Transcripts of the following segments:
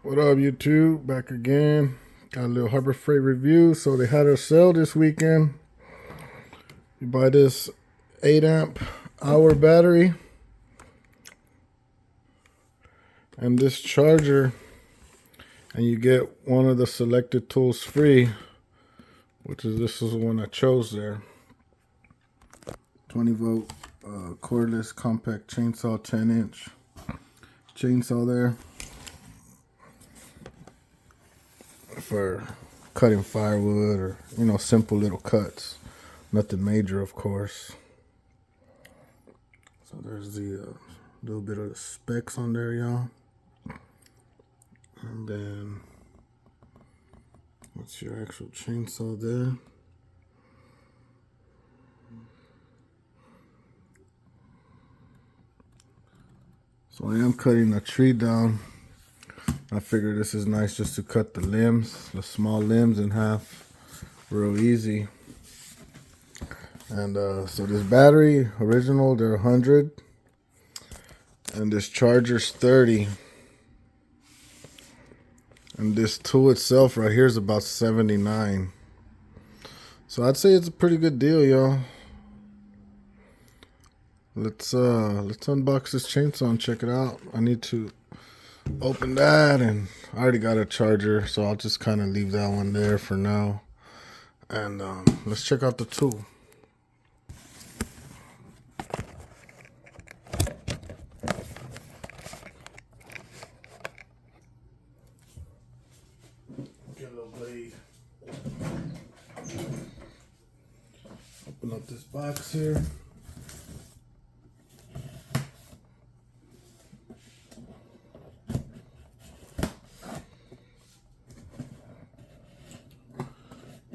What up, YouTube? Back again. Got a little Harbor Freight review. So they had a sale this weekend. You buy this 8 amp hour battery and this charger, and you get one of the selected tools free, which is this is the one I chose there. 20 volt cordless compact chainsaw, 10-inch chainsaw there for cutting firewood or, simple little cuts. Nothing major, of course. So there's the little bit of the specs on there, y'all. And then what's your actual chainsaw there? So I am cutting a tree down. I figure this is nice just to cut the limbs, the small limbs, in half real easy. And so this battery, original, they're 100. And this charger's 30. And this tool itself right here is about 79. So I'd say it's a pretty good deal, y'all. Let's unbox this chainsaw and check it out. I need to open that, and I already got a charger, so I'll just kind of leave that one there for now. And let's check out the tool. Get a little blade. Open up this box here.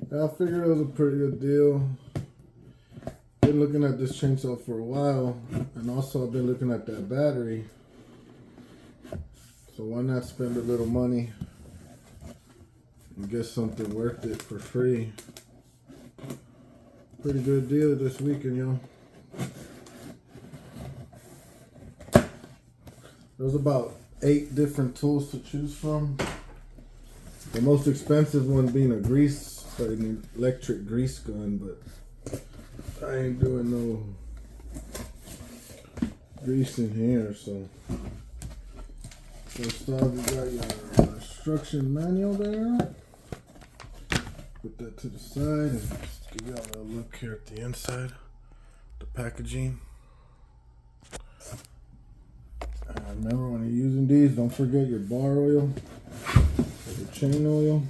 I figured it was a pretty good deal. Been looking at this chainsaw for a while, and also I've been looking at that battery. So why not spend a little money and get something worth it for free? Pretty good deal this weekend, y'all. There's about 8 different tools to choose from. The most expensive one being an electric grease gun, but I ain't doing no grease in here. So first off, you got your instruction manual there. Put that to the side and just give y'all a look here at the inside, the packaging. And remember, when you're using these, don't forget your bar oil, your chain oil.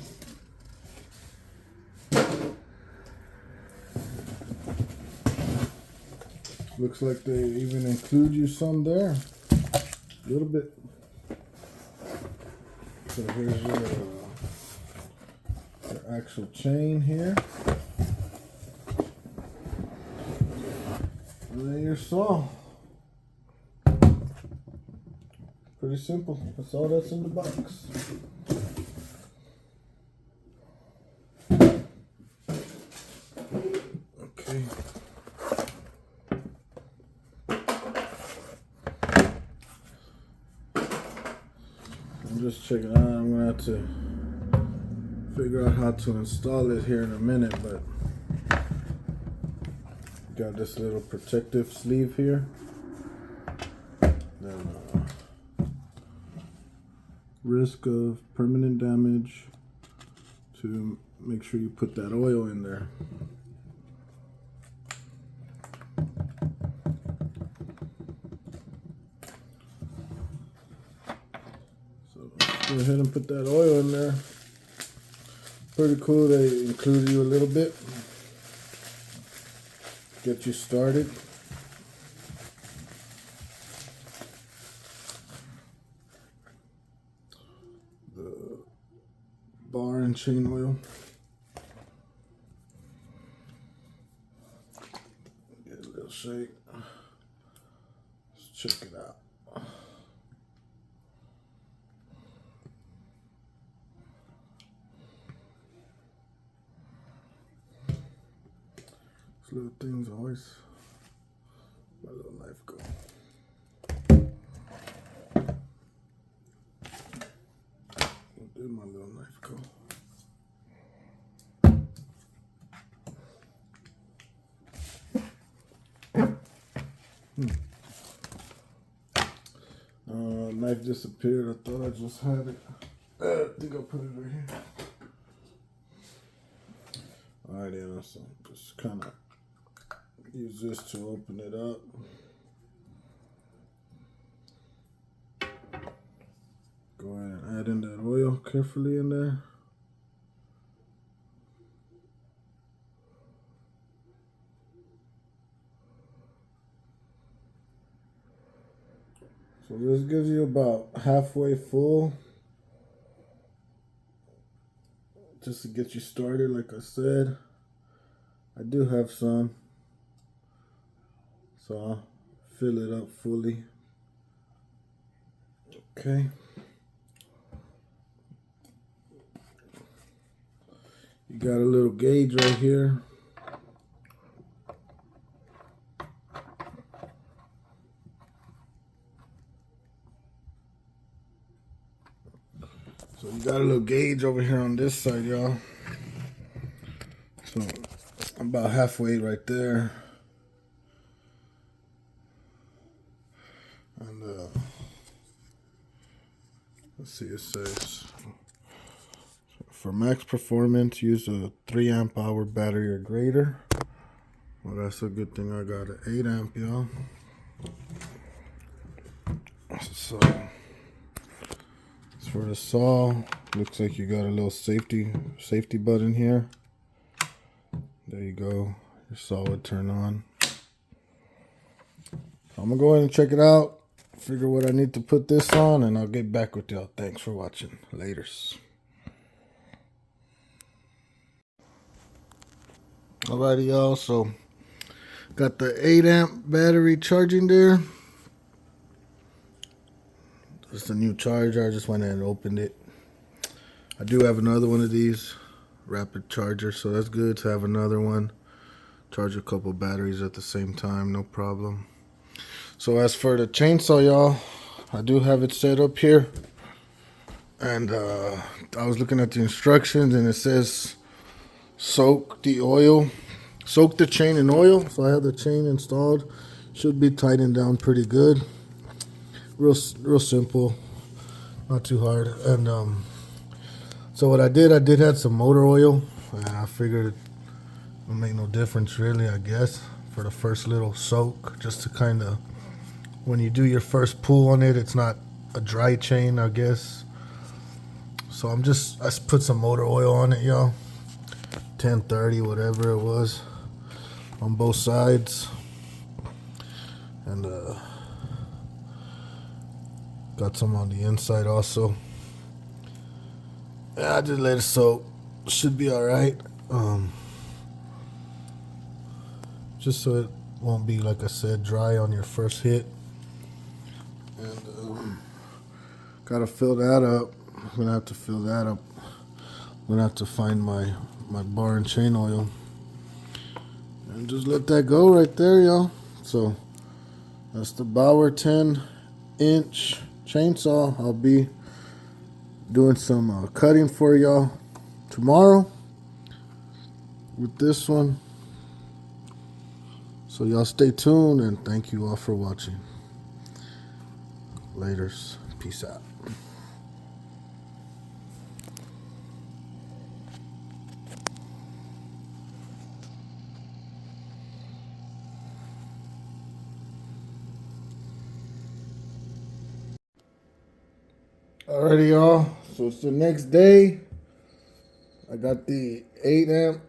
Looks like they even include you some there, a little bit. So here's your actual chain here, and then your saw. Pretty simple. That's all that's in the box. Okay. I'm just checking out. I'm gonna have to figure out how to install it here in a minute, but got this little protective sleeve here. Then risk of permanent damage, to make sure you put that oil in there. So go ahead and put that oil in there. Pretty cool. They include you a little bit, get you started. The bar and chain oil. Get a little shake. Let's check it out. These little things always, my little knife go. Where'd my little knife go? Knife disappeared. I thought I just had it. I think I put it right here. Alright, yeah, so just kind of use this to open it up. Go ahead and add in that oil carefully in there. So this gives you about halfway full, just to get you started. Like I said, I do have some, so I'll fill it up fully. Okay. You got a little gauge right here. So you got a little gauge over here on this side, y'all. So I'm about halfway right there. And let's see, it says, for max performance, use a 3 amp hour battery or greater. Well, that's a good thing I got an 8 amp, y'all. So, as for the saw, looks like you got a little safety button here. There you go. Your saw would turn on. I'm gonna go ahead and check it out, figure what I need to put this on, and I'll get back with y'all. Thanks for watching. Laters. Alrighty, y'all, so got the 8 amp battery charging there. Just a new charger. I just went in and opened it. I do have another one of these rapid charger, so that's good to have another one. Charge a couple batteries at the same time, no problem. So as for the chainsaw, y'all, I do have it set up here. And I was looking at the instructions, and it says soak the chain in oil. So I have the chain installed. Should be tightened down pretty good. Real simple, not too hard. And so what I did add some motor oil, and I figured it would make no difference really, I guess, for the first little soak, just to kind of, when you do your first pull on it, it's not a dry chain, I guess. So I put some motor oil on it, y'all. 1030, whatever it was, on both sides. And got some on the inside also. Yeah, I just let it soak. Should be alright. Just so it won't be, like I said, dry on your first hit. And gotta fill that up. I'm gonna have to fill that up. I'm gonna have to find my bar and chain oil. And just let that go right there, y'all. So that's the Bauer 10-inch chainsaw. I'll be doing some cutting for y'all tomorrow with this one. So y'all stay tuned, and thank you all for watching. Laters. Peace out. Alrighty, y'all. So it's the next day. I got the 8 amp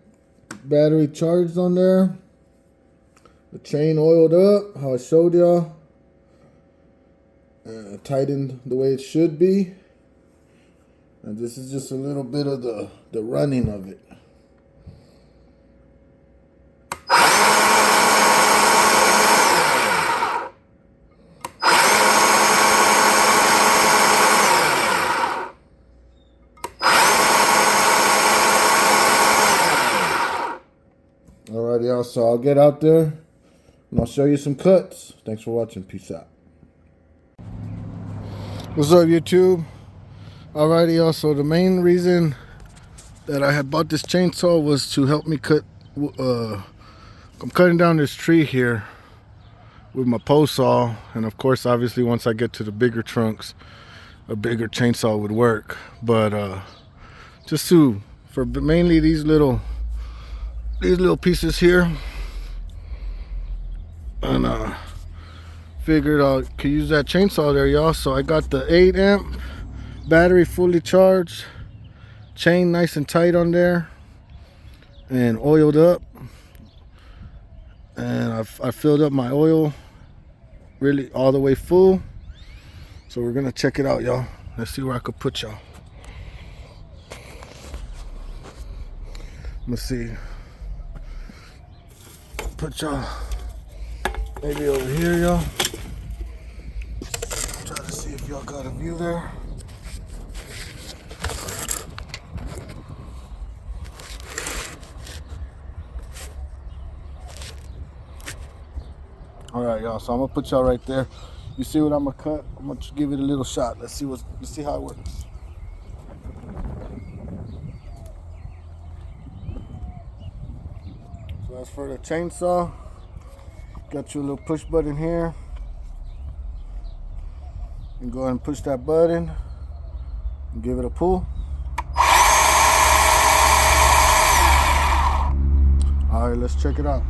battery charged on there. The chain oiled up, how I showed y'all. Tightened the way it should be. And this is just a little bit of the running of it. Alright, y'all, so I'll get out there and I'll show you some cuts. Thanks for watching. Peace out. What's up, YouTube? Alrighty, y'all. So the main reason that I had bought this chainsaw was to help me cut. I'm cutting down this tree here with my pole saw, and of course, obviously, once I get to the bigger trunks, a bigger chainsaw would work. But just for mainly these little pieces here, and figured I could use that chainsaw there, y'all. So I got the 8 amp battery fully charged, chain nice and tight on there, and oiled up. And I filled up my oil really all the way full. So we're gonna check it out, y'all. Let's see where I could put y'all. Let's see. Put y'all maybe over here, y'all. Try to see if y'all got a view there. Alright, y'all, so I'm gonna put y'all right there. You see what I'm gonna cut? I'm gonna give it a little shot. Let's see how it works. So as for the chainsaw, got your little push button here. And go ahead and push that button and give it a pull. Alright, let's check it out.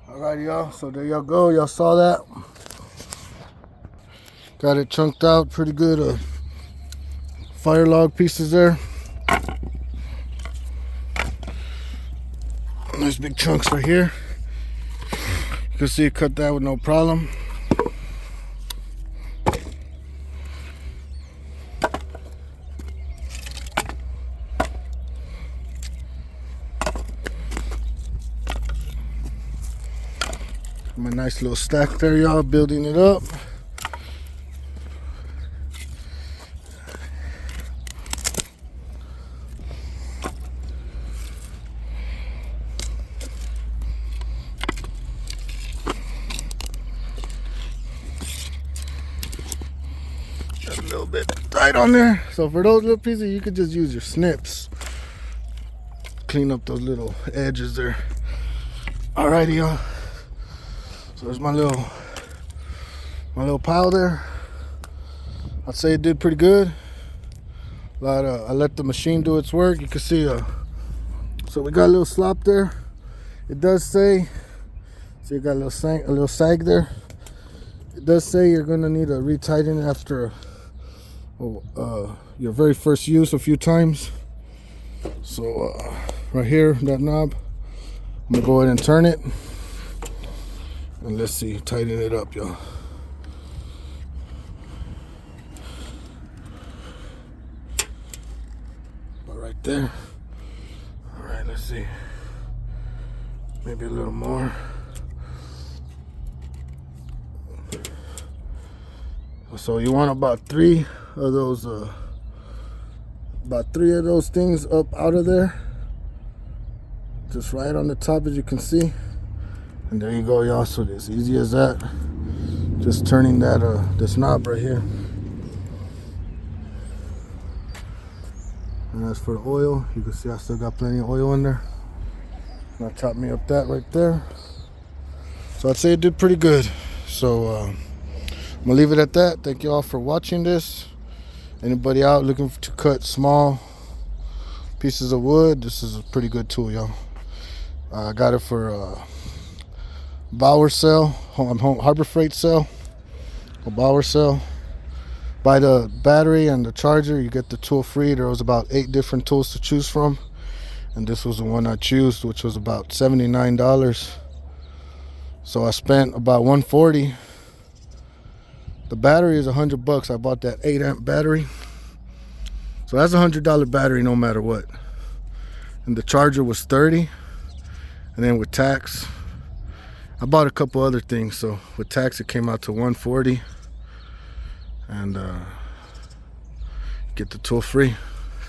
Alright, y'all, so there y'all go. Y'all saw that. Got it chunked out pretty good. Fire log pieces there. Nice big chunks right here. You can see it cut that with no problem. My nice little stack there, y'all, building it up. little bit tight on there. So for those little pieces, you could just use your snips. Clean up those little edges there. Alrighty, y'all. So there's my little pile there. I'd say it did pretty good. I let the machine do its work. You can see, so we got a little slop there. It does say, you got a little sag there. It does say you're gonna need to retighten it after your very first use a few times. So right here, that knob, I'm gonna go ahead and turn it, and let's see, tighten it up, y'all. Right there. All right, let's see. Maybe a little more. So you want about three of those things up out of there, just right on the top, as you can see. And there you go, y'all. So it's easy as that. Just turning that this knob right here. And as for the oil, you can see I still got plenty of oil in there. And I chopped me up that right there. So I'd say it did pretty good. So I'm gonna leave it at that. Thank you all for watching this. Anybody out looking to cut small pieces of wood, this is a pretty good tool, y'all. I got it for Bauer sale, Harbor Freight sale, a Bauer sale. Buy the battery and the charger, you get the tool free. There was about 8 different tools to choose from, and this was the one I chose, which was about $79. So I spent about $140. The battery is $100. I bought that 8-amp battery, so that's a $100 battery no matter what. And the charger was $30, and then with tax, I bought a couple other things, so with tax it came out to $140. And get the tool free.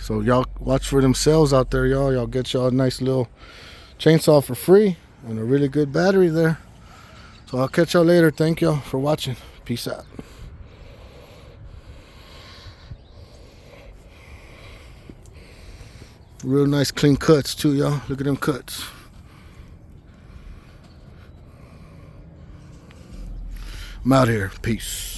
So y'all watch for them sales out there, y'all. Y'all get y'all a nice little chainsaw for free and a really good battery there. So I'll catch y'all later. Thank y'all for watching. Peace out. Real nice clean cuts too, y'all. Look at them cuts. I'm out here. Peace.